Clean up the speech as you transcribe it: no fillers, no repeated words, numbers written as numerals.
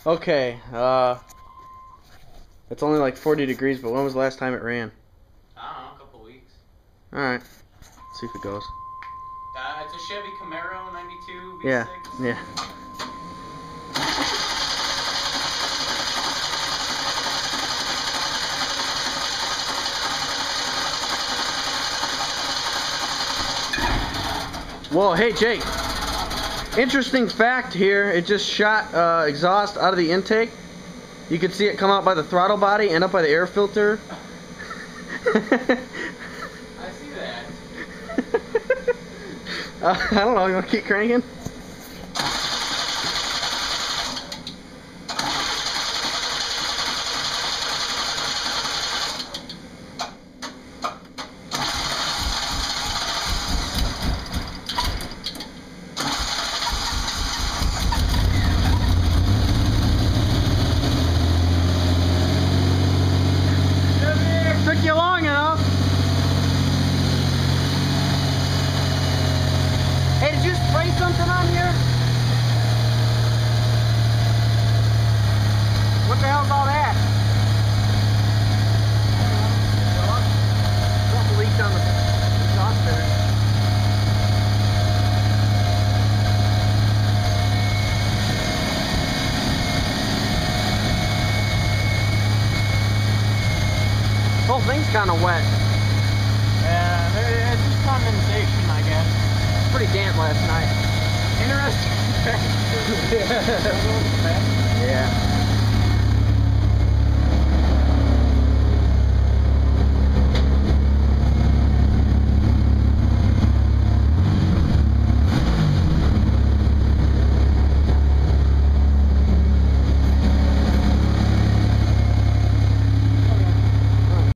Okay, it's only like 40 degrees, but when was the last time it ran? I don't know, a couple weeks. Alright, see if it goes. It's a Chevy Camaro 92 V6. Yeah. Whoa, hey Jake. Interesting fact here, it just shot exhaust out of the intake. You can see it come out by the throttle body and up by the air filter. I see that. I don't know, you want to keep cranking? Took you long enough. Hey, did you spray something on here? What the hell's all that? Something leaked on the exhaust there. The whole thing's kind of wet. Yeah, it's just condensation, I guess. Pretty damp last night. Interesting.